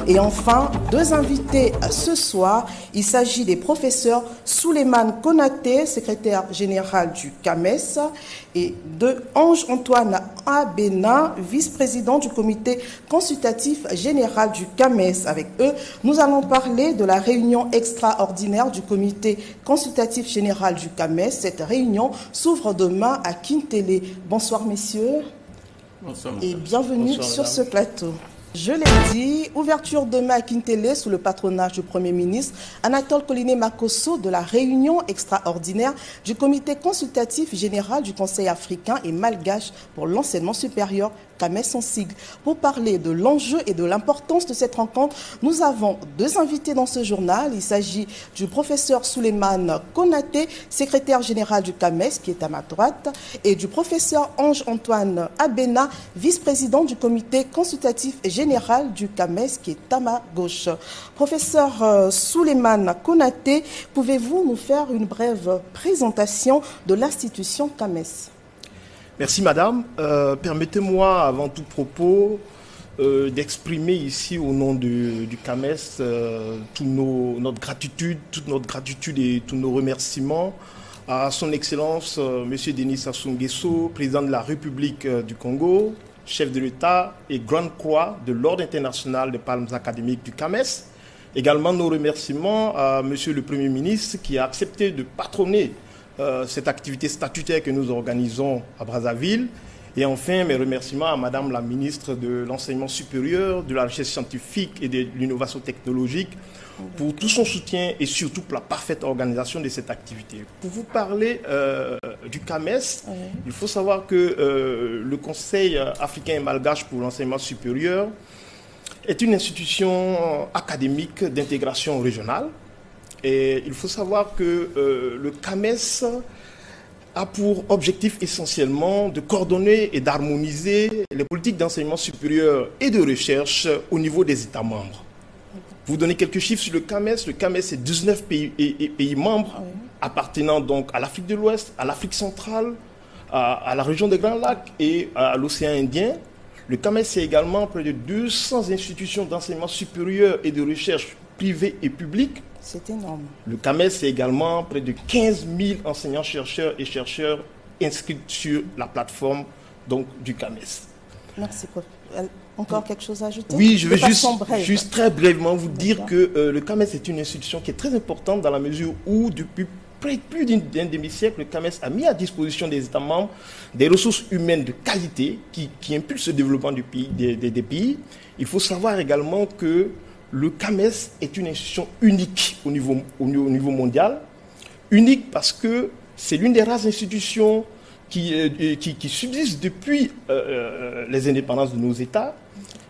Et enfin, deux invités ce soir. Il s'agit des professeurs Souleymane Konaté, secrétaire général du CAMES, et de Ange-Antoine Abena, vice-président du comité consultatif général du CAMES. Avec eux, nous allons parler de la réunion extraordinaire du comité consultatif général du CAMES. Cette réunion s'ouvre demain à Kintélé. Bonsoir messieurs. Bonsoir, et bienvenue sur ce plateau. Je l'ai dit, ouverture demain à Kintélé sous le patronage du Premier ministre Anatole Coliné Makosso de la réunion extraordinaire du comité consultatif général du Conseil africain et malgache pour l'enseignement supérieur, CAMES en sigle. Pour parler de l'enjeu et de l'importance de cette rencontre, nous avons deux invités dans ce journal. Il s'agit du professeur Souleymane Konaté, secrétaire général du CAMES, qui est à ma droite, et du professeur Ange-Antoine Abena, vice-président du comité consultatif général du CAMES, qui est à ma gauche. Professeur Souleymane Konaté, pouvez-vous nous faire une brève présentation de l'institution CAMES ? Merci madame. Permettez-moi avant tout propos d'exprimer ici au nom du CAMES toute notre gratitude et tous nos remerciements à son Excellence Monsieur Denis Sassou Nguesso, président de la République du Congo, chef de l'État et Grande Croix de l'Ordre international des palmes académiques du CAMES. Également nos remerciements à Monsieur le Premier ministre qui a accepté de patronner cette activité statutaire que nous organisons à Brazzaville. Et enfin, mes remerciements à Madame la ministre de l'Enseignement supérieur, de la recherche scientifique et de l'innovation technologique pour tout son soutien et surtout pour la parfaite organisation de cette activité. Pour vous parler du CAMES, il faut savoir que le Conseil africain et malgache pour l'enseignement supérieur est une institution académique d'intégration régionale. Et il faut savoir que le CAMES a pour objectif essentiellement de coordonner et d'harmoniser les politiques d'enseignement supérieur et de recherche au niveau des États membres. Pour vous donner quelques chiffres sur le CAMES est 19 pays membres appartenant donc à l'Afrique de l'Ouest, à l'Afrique centrale, à la région des Grands Lacs et à l'océan Indien. Le CAMES c'est également près de 200 institutions d'enseignement supérieur et de recherche privées et publiques. C'est énorme. Le CAMES, c'est également près de 15 000 enseignants-chercheurs et chercheurs inscrits sur la plateforme donc, du CAMES. Merci, prof. Encore quelque chose à ajouter? Oui, je vais juste très brièvement vous dire que le CAMES est une institution qui est très importante dans la mesure où, depuis plus d'un demi-siècle, le CAMES a mis à disposition des États membres des ressources humaines de qualité qui impulsent le développement des pays. Il faut savoir également que le CAMES est une institution unique au niveau mondial. Unique parce que c'est l'une des rares institutions qui subsiste depuis les indépendances de nos États.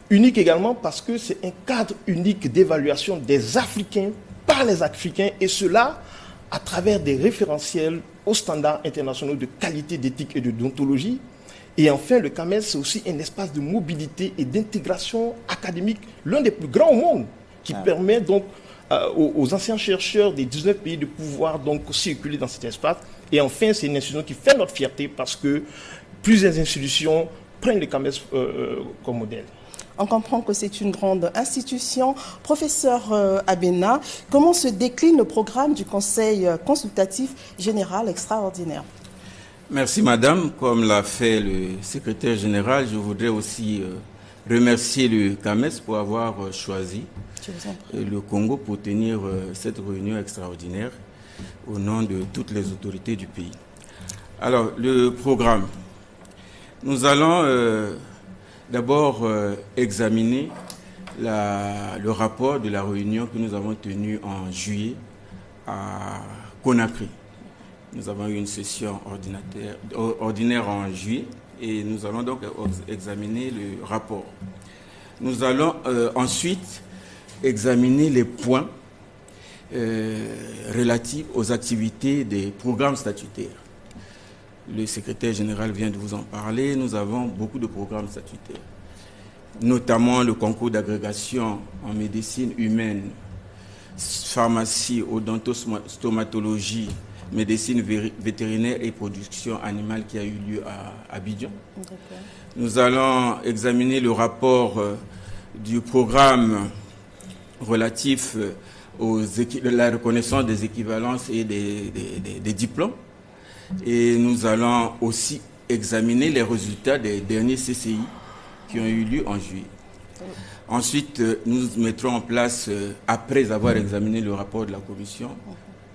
Unique également parce que c'est un cadre unique d'évaluation des Africains par les Africains, et cela à travers des référentiels aux standards internationaux de qualité, d'éthique et de déontologie. Et enfin, le CAMES, c'est aussi un espace de mobilité et d'intégration académique, l'un des plus grands au monde, qui permet donc aux anciens chercheurs des 19 pays de pouvoir donc circuler dans cet espace. Et enfin, c'est une institution qui fait notre fierté parce que plusieurs institutions prennent le CAMES comme modèle. On comprend que c'est une grande institution. Professeur Abena, comment se décline le programme du Conseil consultatif général extraordinaire? Merci madame. Comme l'a fait le secrétaire général, je voudrais aussi remercier le CAMES pour avoir choisi le Congo pour tenir cette réunion extraordinaire au nom de toutes les autorités du pays. Alors, le programme. Nous allons d'abord examiner le rapport de la réunion que nous avons tenue en juillet à Conakry. Nous avons eu une session ordinaire en juillet et nous allons donc examiner le rapport. Nous allons ensuite examiner les points relatifs aux activités des programmes statutaires. Le secrétaire général vient de vous en parler. Nous avons beaucoup de programmes statutaires, notamment le concours d'agrégation en médecine humaine, pharmacie, odontostomatologie, médecine vétérinaire et production animale qui a eu lieu à Abidjan. Nous allons examiner le rapport du programme relatif à la reconnaissance des équivalences et des diplômes. Et nous allons aussi examiner les résultats des derniers CCI qui ont eu lieu en juillet. Ensuite, nous mettrons en place, après avoir examiné le rapport de la commission,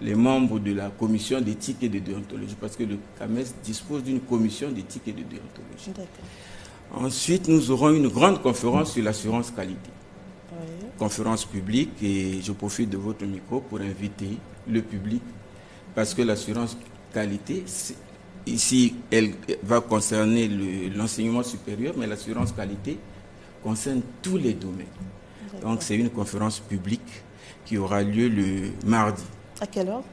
les membres de la commission d'éthique et de déontologie, parce que le CAMES dispose d'une commission d'éthique et de déontologie. Ensuite, nous aurons une grande conférence sur l'assurance qualité. Conférence publique, et je profite de votre micro pour inviter le public, parce que l'assurance qualité, ici, elle va concerner l'enseignement supérieur, mais l'assurance qualité concerne tous les domaines. Donc, c'est une conférence publique qui aura lieu le mardi. À quelle heure?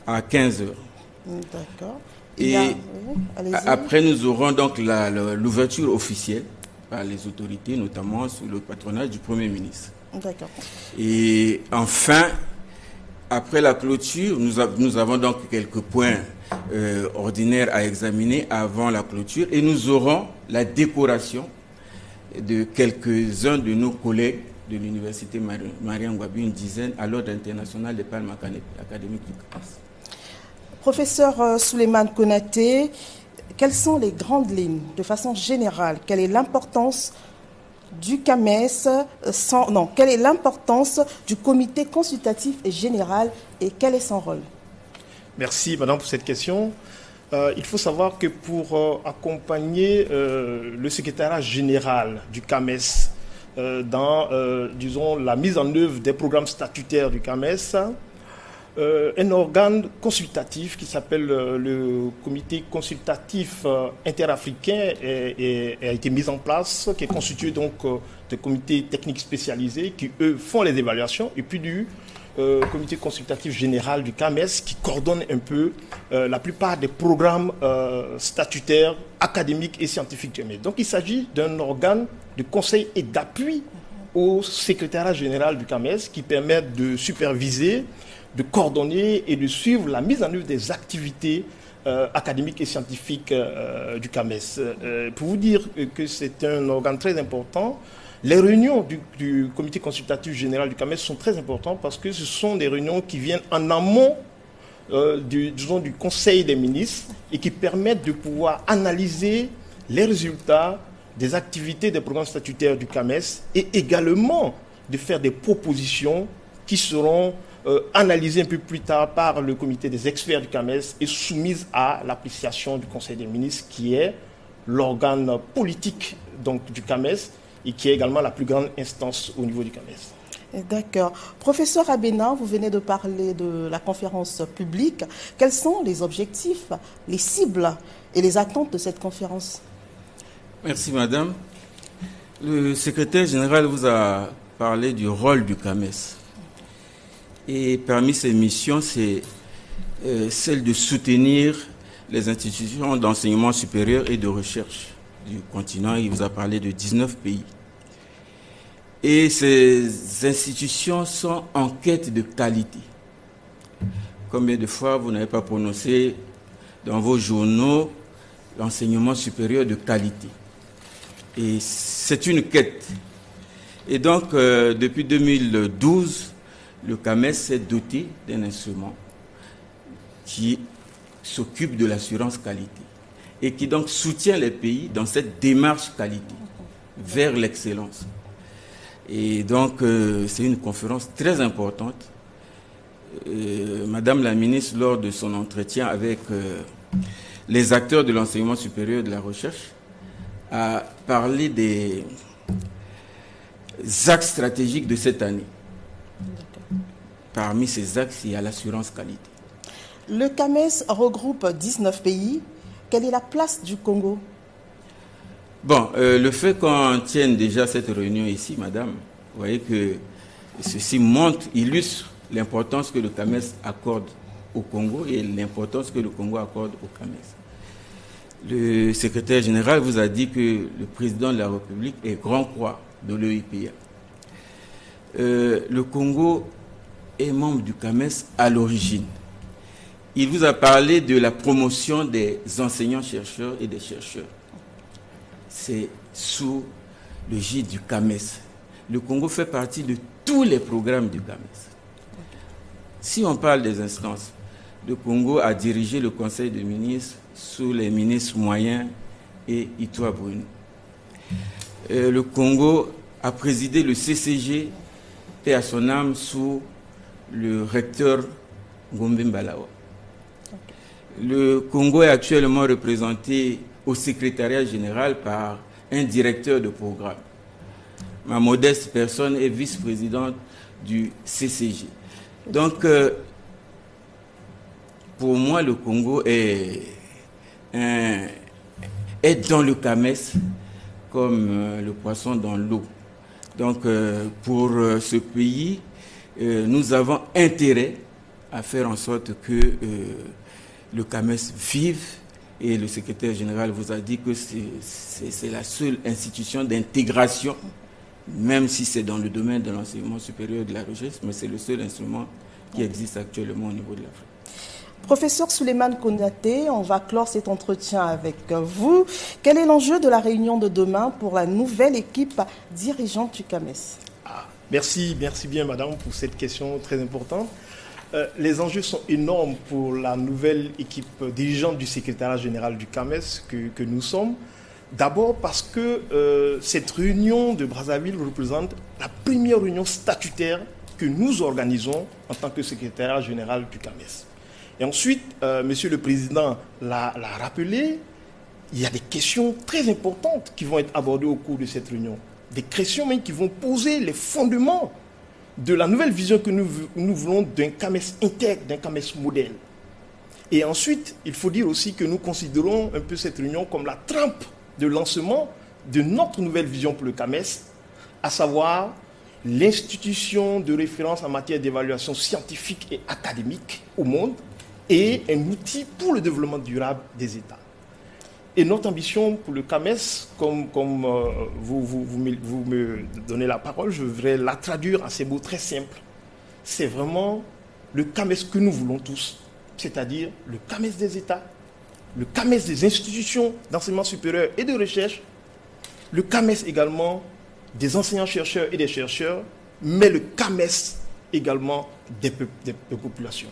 À 15h. D'accord. Et après, nous aurons donc l'ouverture officielle par les autorités, notamment sous le patronage du Premier ministre. D'accord. Et enfin, après la clôture, nous avons donc quelques points ordinaires à examiner avant la clôture, et nous aurons la décoration de quelques-uns de nos collègues de l'université Mariam Gouabi, une dizaine, à l'ordre international des palmes académiques du CAMES. Professeur Souleymane Konaté, quelles sont les grandes lignes, de façon générale? Quelle est l'importance du CAMES, quelle est l'importance du comité consultatif général et quel est son rôle? Merci, madame, pour cette question. Il faut savoir que pour accompagner le secrétariat général du CAMES dans, disons, la mise en œuvre des programmes statutaires du CAMES, un organe consultatif qui s'appelle le comité consultatif interafricain a été mis en place, qui est constitué donc de comités techniques spécialisés qui, eux, font les évaluations, et puis du comité consultatif général du CAMES qui coordonne un peu la plupart des programmes statutaires, académiques et scientifiques. Donc il s'agit d'un organe de conseil et d'appui au secrétariat général du CAMES qui permet de superviser, de coordonner et de suivre la mise en œuvre des activités académiques et scientifiques du CAMES. Pour vous dire que c'est un organe très important, les réunions du comité consultatif général du CAMES sont très importantes parce que ce sont des réunions qui viennent en amont du Conseil des ministres et qui permettent de pouvoir analyser les résultats des activités des programmes statutaires du CAMES et également de faire des propositions qui seront analysées un peu plus tard par le comité des experts du CAMES et soumises à l'appréciation du Conseil des ministres qui est l'organe politique donc, du CAMES et qui est également la plus grande instance au niveau du CAMES. D'accord. Professeur Abena, vous venez de parler de la conférence publique. Quels sont les objectifs, les cibles et les attentes de cette conférence? Merci, madame. Le secrétaire général vous a parlé du rôle du CAMES. Et parmi ses missions, c'est celle de soutenir les institutions d'enseignement supérieur et de recherche du continent. Il vous a parlé de 19 pays. Et ces institutions sont en quête de qualité. Combien de fois vous n'avez pas prononcé dans vos journaux l'enseignement supérieur de qualité? Et c'est une quête. Et donc, depuis 2012, le CAMES s'est doté d'un instrument qui s'occupe de l'assurance qualité et qui donc soutient les pays dans cette démarche qualité vers l'excellence. Et donc, c'est une conférence très importante. Madame la ministre, lors de son entretien avec les acteurs de l'enseignement supérieur et de la recherche, a parlé des axes stratégiques de cette année. Parmi ces axes, il y a l'assurance qualité. Le CAMES regroupe 19 pays. Quelle est la place du Congo? Bon, le fait qu'on tienne déjà cette réunion ici, madame, vous voyez que ceci illustre l'importance que le CAMES accorde au Congo et l'importance que le Congo accorde au CAMES. Le secrétaire général vous a dit que le président de la République est grand croix de l'EIPA. Le Congo est membre du CAMES à l'origine. il vous a parlé de la promotion des enseignants-chercheurs et des chercheurs. C'est sous le gîte du CAMES. Le Congo fait partie de tous les programmes du CAMES. Si on parle des instances, le Congo a dirigé le Conseil des ministres sous les ministres moyens et Itoa Bruno. Le Congo a présidé le CCG, paix à son âme, sous le recteur Ngombe Mbalawa. Le Congo est actuellement représenté au secrétariat général par un directeur de programme. Ma modeste personne est vice-présidente du CCG. Donc, pour moi, le Congo est dans le CAMES comme le poisson dans l'eau. Donc, pour ce pays, nous avons intérêt à faire en sorte que le CAMES vive. Et le secrétaire général vous a dit que c'est la seule institution d'intégration, même si c'est dans le domaine de l'enseignement supérieur et de la recherche, mais c'est le seul instrument qui existe actuellement au niveau de l'Afrique. Professeur Souleymane Konaté, on va clore cet entretien avec vous. Quel est l'enjeu de la réunion de demain pour la nouvelle équipe dirigeante du CAMES? Merci bien madame pour cette question très importante. Les enjeux sont énormes pour la nouvelle équipe dirigeante du secrétariat général du CAMES que nous sommes. D'abord parce que cette réunion de Brazzaville représente la première réunion statutaire que nous organisons en tant que secrétariat général du CAMES. Et ensuite, Monsieur le Président l'a rappelé, il y a des questions très importantes qui vont être abordées au cours de cette réunion. Des questions même qui vont poser les fondements de la nouvelle vision que nous voulons d'un CAMES intègre, d'un CAMES modèle. Et ensuite, il faut dire aussi que nous considérons un peu cette réunion comme la trempe de lancement de notre nouvelle vision pour le CAMES, à savoir l'institution de référence en matière d'évaluation scientifique et académique au monde et un outil pour le développement durable des États. Et notre ambition pour le CAMES, comme vous me donnez la parole, je voudrais la traduire en ces mots très simples. C'est vraiment le CAMES que nous voulons tous, c'est-à-dire le CAMES des États, le CAMES des institutions d'enseignement supérieur et de recherche, le CAMES également des enseignants-chercheurs et des chercheurs, mais le CAMES également des populations.